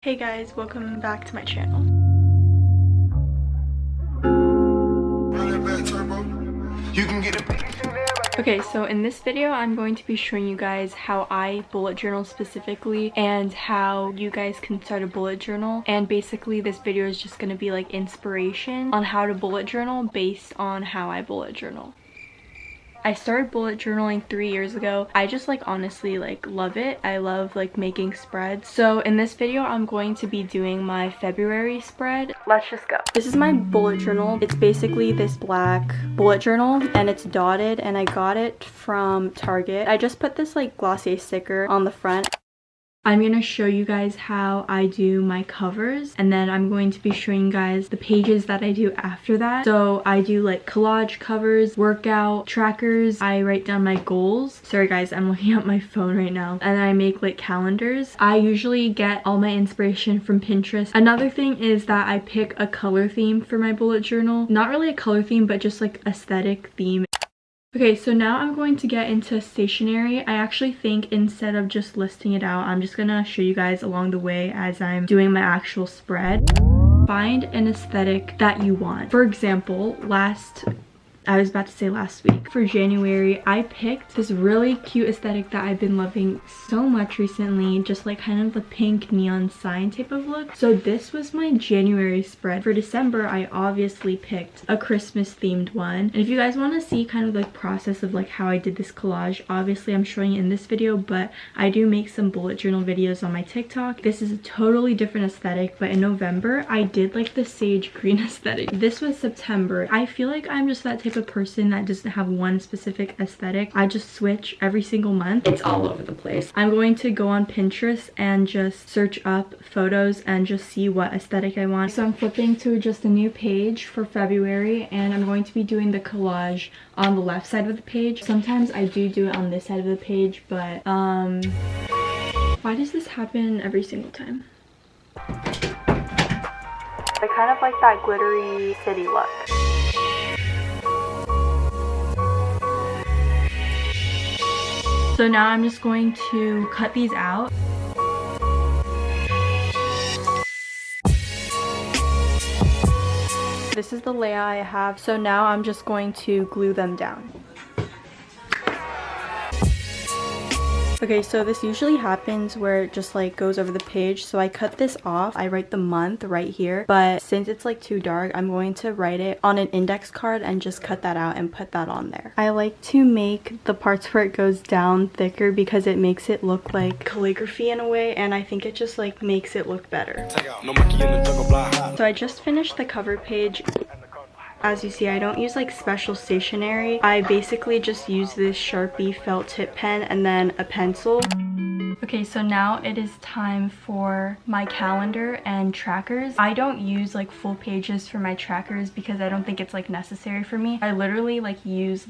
Hey guys, welcome back to my channel. Okay, so in this video I'm going to be showing you guys how I bullet journal specifically and how you guys can start a bullet journal, and basically this video is just going to be like inspiration on how to bullet journal based on how I bullet journal. I started bullet journaling 3 years ago. I just honestly love it. I love making spreads. So in this video I'm going to be doing my February spread. Let's just go. This is my bullet journal. It's basically this black bullet journal and it's dotted, and I got it from Target. I just put this Glossier sticker on the front. I'm going to show you guys how I do my covers, and then I'm going to be showing you guys the pages that I do after that. So I do collage covers, workout trackers, I write down my goals. Sorry guys, I'm looking at my phone right now. And then I make calendars. I usually get all my inspiration from Pinterest. Another thing is that I pick a color theme for my bullet journal. Not really a color theme, but just aesthetic theme. Okay, so now I'm going to get into stationery. I actually think instead of just listing it out, I'm just gonna show you guys along the way as I'm doing my actual spread. Find an aesthetic that you want. For example, last week for January, I picked this really cute aesthetic that I've been loving so much recently, just kind of the pink neon sign type of look. So this was my January spread. For December, I obviously picked a Christmas themed one. And if you guys want to see kind of the process of how I did this collage, obviously I'm showing it in this video, but I do make some bullet journal videos on my TikTok. This is a totally different aesthetic, but in November, I did the sage green aesthetic. This was September. I feel like I'm just that type of person that doesn't have one specific aesthetic. I just switch every single month. It's all over the place. I'm going to go on Pinterest and just search up photos and just see what aesthetic I want. So I'm flipping to just a new page for February, and I'm going to be doing the collage on the left side of the page. Sometimes I do it on this side of the page, but why does this happen every single time? I kind of like that glittery city look. So now I'm just going to cut these out. This is the layout I have. So now I'm just going to glue them down. Okay, so this usually happens where it just goes over the page. So I cut this off. I write the month right here, but since it's too dark, I'm going to write it on an index card and just cut that out and put that on there. I like to make the parts where it goes down thicker because it makes it look like calligraphy in a way, and I think it just makes it look better. So I just finished the cover page. As you see, I don't use special stationery. I basically just use this Sharpie felt tip pen and then a pencil. Okay, so now it is time for my calendar and trackers. I don't use full pages for my trackers because I don't think it's necessary for me. I literally use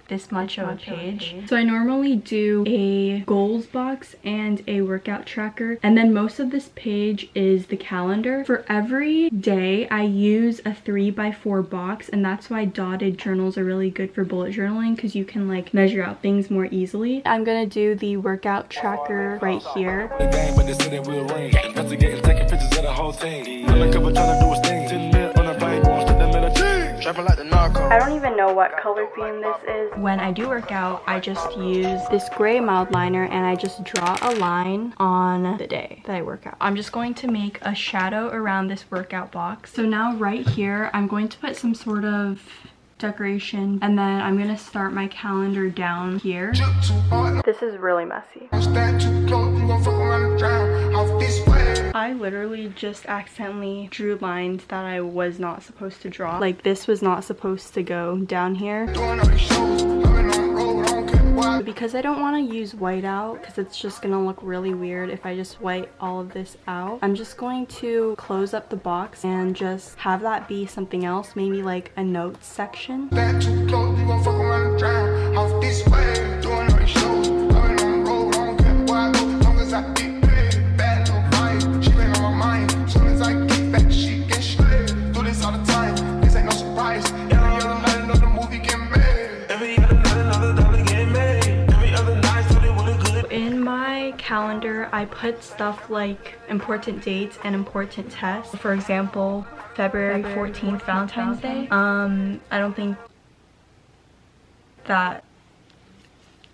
this much of a page. So I normally do a goals box and a workout tracker, and then most of this page is the calendar. For every day I use a 3x4 box, and that's why dotted journals are really good for bullet journaling because you can measure out things more easily. I'm gonna do the workout tracker right here. I don't even know what color theme this is. When I do work out, I just use this gray mild liner and I just draw a line on the day that I work out. I'm just going to make a shadow around this workout box. So now right here, I'm going to put some sort of decoration, and then I'm gonna start my calendar down here. This is really messy. I literally just accidentally drew lines that I was not supposed to draw. This was not supposed to go down here. Because I don't want to use white out because it's just gonna look really weird if I just white all of this out, I'm just going to close up the box and just have that be something else, maybe a notes section. calendar, I put stuff like important dates and important tests. For example, February 14th, Valentine's Day. I don't think that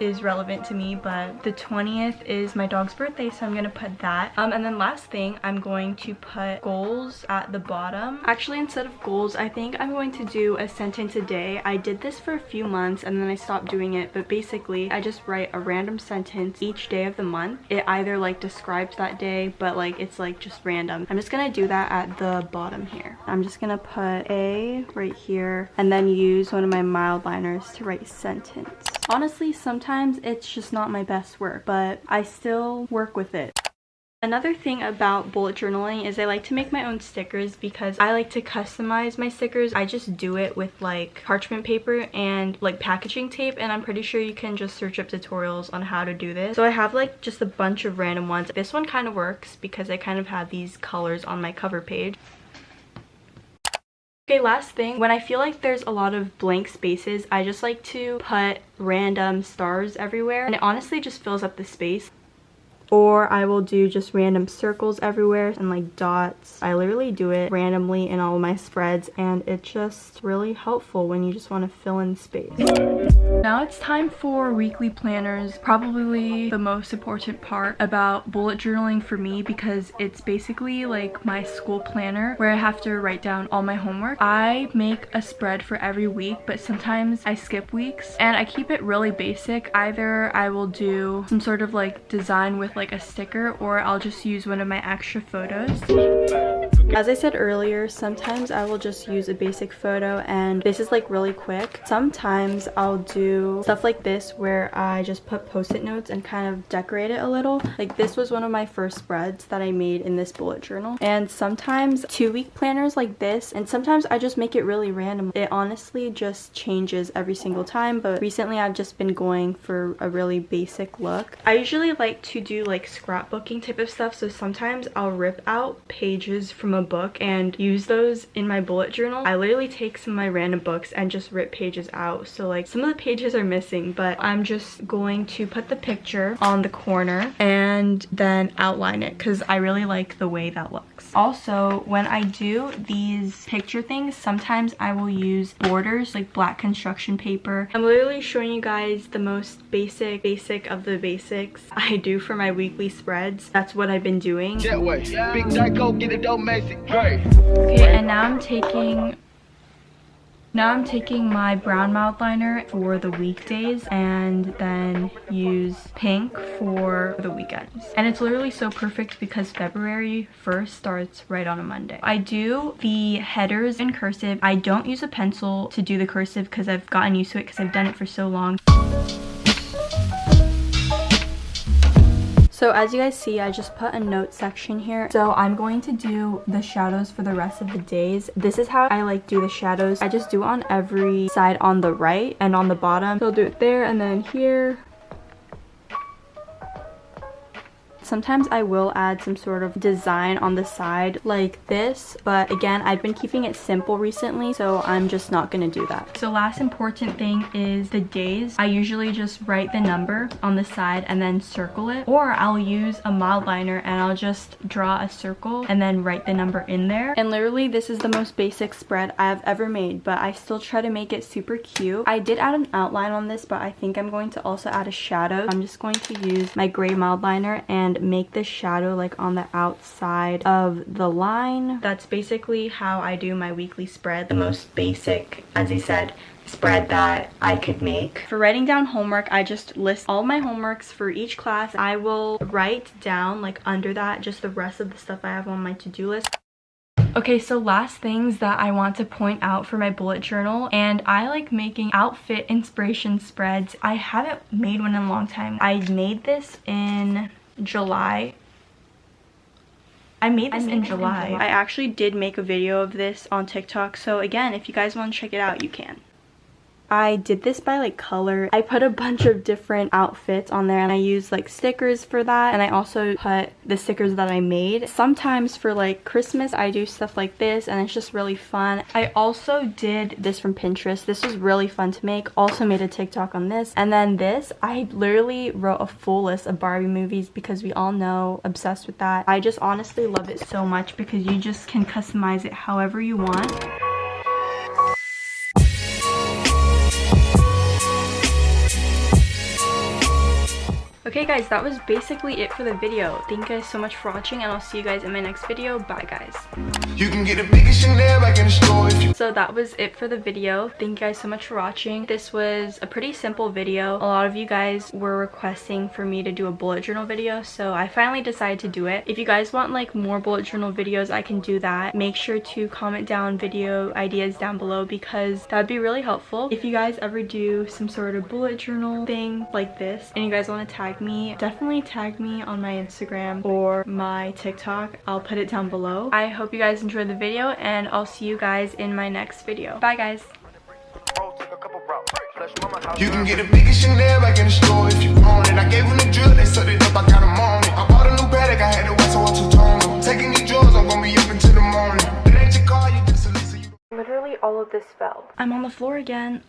is relevant to me, but the 20th is my dog's birthday, so I'm gonna put that. And then last thing, I'm going to put goals at the bottom. Actually, instead of goals, I think I'm going to do a sentence a day. I did this for a few months and then I stopped doing it, but basically I just write a random sentence each day of the month. It either like describes that day, but like it's like just random. I'm just gonna do that at the bottom here. I'm just gonna put A right here and then use one of my mild liners to write sentence. Honestly, sometimes it's just not my best work, but I still work with it. Another thing about bullet journaling is I like to make my own stickers because I like to customize my stickers. I just do it with like parchment paper and like packaging tape, and I'm pretty sure you can just search up tutorials on how to do this. So I have like just a bunch of random ones. This one kind of works because I kind of have these colors on my cover page. Okay, last thing, when I feel like there's a lot of blank spaces, I just like to put random stars everywhere, and it honestly just fills up the space. Or I will do just random circles everywhere and like dots. I literally do it randomly in all of my spreads, and it's just really helpful when you just want to fill in space. Now it's time for weekly planners. Probably the most important part about bullet journaling for me, because it's basically like my school planner where I have to write down all my homework. I make a spread for every week, but sometimes I skip weeks and I keep it really basic. Either I will do some sort of like design with like a sticker, or I'll just use one of my extra photos. As I said earlier, sometimes I will just use a basic photo, and this is like really quick. Sometimes I'll do stuff like this where I just put post-it notes and kind of decorate it a little. Like this was one of my first spreads that I made in this bullet journal. And sometimes 2-week planners like this, and sometimes I just make it really random. It honestly just changes every single time, but recently I've just been going for a really basic look. I usually like to do like scrapbooking type of stuff, so sometimes I'll rip out pages from a book and use those in my bullet journal. I literally take some of my random books and just rip pages out, so like some of the pages are missing, but I'm just going to put the picture on the corner and then outline it because I really like the way that looks. Also, when I do these picture things, sometimes I will use borders, like black construction paper. I'm literally showing you guys the most basic of the basics I do for my weekly spreads. That's what I've been doing. Okay, and now I'm taking my brown mild liner for the weekdays and then use pink for the weekends. And it's literally so perfect because February 1st starts right on a Monday. I do the headers in cursive. I don't use a pencil to do the cursive because I've gotten used to it because I've done it for so long. So as you guys see, I just put a note section here. So I'm going to do the shadows for the rest of the days. This is how I like do the shadows. I just do it on every side on the right and on the bottom. So I'll do it there and then here. Sometimes I will add some sort of design on the side like this, but again, I've been keeping it simple recently, so I'm just not gonna do that. So last important thing is the days. I usually just write the number on the side and then circle it, or I'll use a mild liner and I'll just draw a circle and then write the number in there. And literally this is the most basic spread I've ever made, but I still try to make it super cute. I did add an outline on this, but I think I'm going to also add a shadow. I'm just going to use my gray mild liner and make this shadow like on the outside of the line. That's basically how I do my weekly spread. The most basic, as I said, spread that I could make. For writing down homework, I just list all my homeworks for each class. I will write down like under that just the rest of the stuff I have on my to-do list. Okay, so last things that I want to point out for my bullet journal, and I like making outfit inspiration spreads. I haven't made one in a long time. I made this in July. I made this in July. I actually did make a video of this on TikTok, so again, if you guys want to check it out, you can. I did this by like color. I put a bunch of different outfits on there and I used like stickers for that, and I also put the stickers that I made. Sometimes for like Christmas I do stuff like this and it's just really fun. I also did this from Pinterest. This was really fun to make. Also made a TikTok on this. And then this, I literally wrote a full list of Barbie movies because we all know, obsessed with that. I just honestly love it so much because you just can customize it however you want. Okay guys, that was basically it for the video. Thank you guys so much for watching and I'll see you guys in my next video. Bye guys. You can get a biggest Chanel back in the store if you... So that was it for the video. Thank you guys so much for watching. This was a pretty simple video. A lot of you guys were requesting for me to do a bullet journal video, so I finally decided to do it. If you guys want like more bullet journal videos, I can do that. Make sure to comment down video ideas down below because that would be really helpful. If you guys ever do some sort of bullet journal thing like this and you guys want to tag me, definitely tag me on my Instagram or my TikTok. I'll put it down below. I hope you guys enjoyed the video and I'll see you guys in my next video. Bye guys. You can get a biggest Chanel back in the store if you want it. I gave them the drill, they set it up, I got them on it. I bought a new paddock, I had to wait so I'm two-tone. Taking these drugs, I'm gonna be up until the morning. It ain't your car, you just a listen. Literally all of this fell. I'm on the floor again.